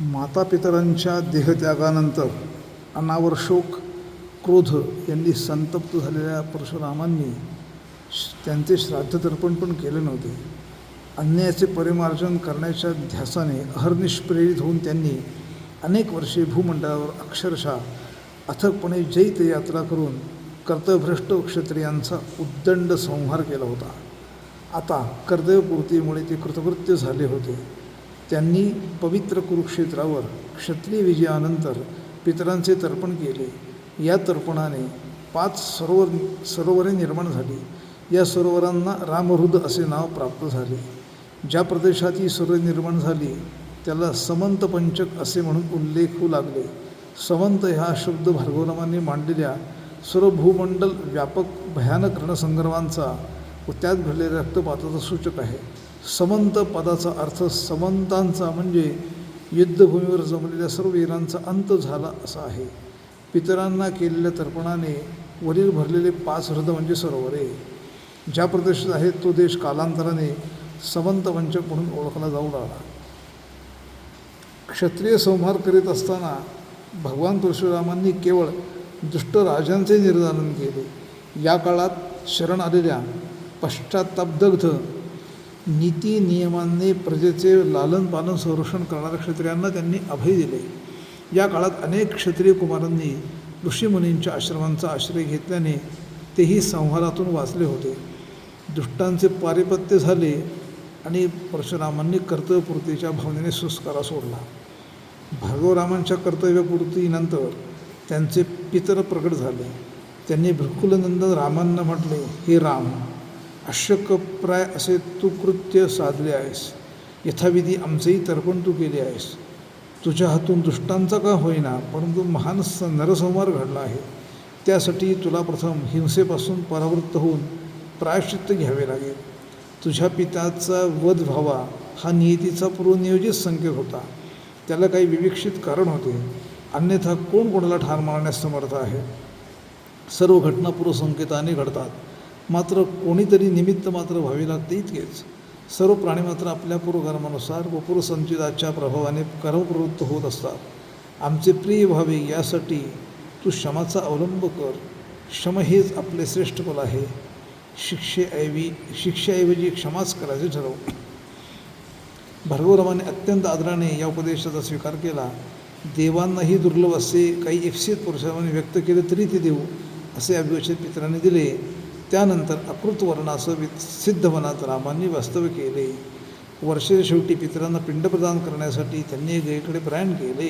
मातापितरांच्या देहत्यागानंतर अनावर शोक क्रोध यांनी संतप्त झालेल्या परशुरामांनी त्यांचे श्राद्धतर्पण पण केले नव्हते. अन्यायाचे परिमार्जन करण्याच्या ध्यासाने अहर्निश प्रेरित होऊन त्यांनी अनेक वर्षे भूमंडळावर अक्षरशः अथकपणे जैतयात्रा करून कर्तव्यभ्रष्ट क्षत्रियांचा उद्दंड संहार केला होता. आता कर्तव्यपूर्तीमुळे ते कृतकृत्य झाले होते. त्यांनी पवित्र कुरुक्षेत्रावर क्षत्रिय विजयानंतर पितरांचे तर्पण केले. या तर्पणाने 5 सरोवरे निर्माण झाली. या सरोवरांना रामहृद असे नाव प्राप्त झाले. ज्या प्रदेशात ही सरोवरे निर्माण झाली त्याला समंत पंचक असे म्हणून उल्लेखू लागले. समंत ह्या शब्द भार्गवरामांनी मांडलेल्या सर्व भूमंडल व्यापक भयानक रणसंग्रामांचा व त्यात घडलेल्या रक्तपाताचा सूचक आहे. समंत पदाचा अर्थ समंतांचा म्हणजे युद्धभूमीवर जमलेल्या सर्व वीरांचा अंत झाला असा आहे. पितरांना केलेल्या तर्पणाने वरील भरलेले 5 हृद म्हणजे सरोवरे ज्या प्रदेशात आहेत तो देश कालांतराने समंत पंचक म्हणून ओळखला जाऊ लागला. क्षत्रिय संहार करीत असताना भगवान परशुरामांनी केवळ दुष्ट राजांचे निर्दालन केले. या काळात शरण आलेल्या पश्चातापदग्ध नीती नियमांनी प्रजेचे लालन पालन संरक्षण करणाऱ्या क्षत्रियांना त्यांनी अभय दिले. या काळात अनेक क्षत्रिय कुमारांनी ऋषीमुनींच्या आश्रमांचा आश्रय घेतल्याने तेही संहारातून वाचले होते. दुष्टांचे पारिपत्य झाले आणि परशुरामांनी कर्तव्यपूर्तीच्या भावनेने सुस्कारा सोडला. भार्गवरामांच्या कर्तव्यपूर्तीनंतर त्यांचे पितर प्रकट झाले. त्यांनी भृकुलनंदन रामांना म्हटले, हे राम, अशक्यप्राय असे तू कृत्य साधले आहेस. यथाविधी आमचेही तर्पण तू केले आहेस. तुझ्या हातून दुष्टांचा का होईना परंतु महान नरसंहार घडला आहे. त्यासाठी तुला प्रथम हिंसेपासून परावृत्त होऊन प्रायश्चित्त घ्यावे लागेल. तुझ्या पित्याचा वध व्हावा हा नियतीचा पूर्वनियोजित संकेत होता. त्याला काही विवक्षित कारण होते. अन्यथा कोण कोणाला ठार मारण्यास समर्थ आहे. सर्व घटना पूर्वसंकेताने घडतात. मात्र कोणीतरी निमित्त मात्र व्हावे लागते इतकेच. सर्व प्राणी मात्र आपल्या पूर्वकर्मानुसार व पूर्वसंचिताच्या प्रभावाने कर्मप्रवृत्त होत असतात. आमचे प्रिय व्हावे यासाठी तू क्षमाचा अवलंब कर. क्षम हेच आपले श्रेष्ठ फल आहे. शिक्षेऐवजी क्षमाच करायचे ठरव. भार्गवरामाने अत्यंत आदराने या उपदेशाचा स्वीकार केला. देवांनाही दुर्लभ असे काही इप्सित परशुरामाने व्यक्त केले तरी ते देऊ असे अभिवचन पितरांनी दिले. त्यानंतर अकृत वर्णासह सिद्धवनात रामांनी वास्तव्य केले. वर्षाच्या शेवटी पितरांना पिंडप्रदान करण्यासाठी त्यांनी गायीकडे प्रयाण केले.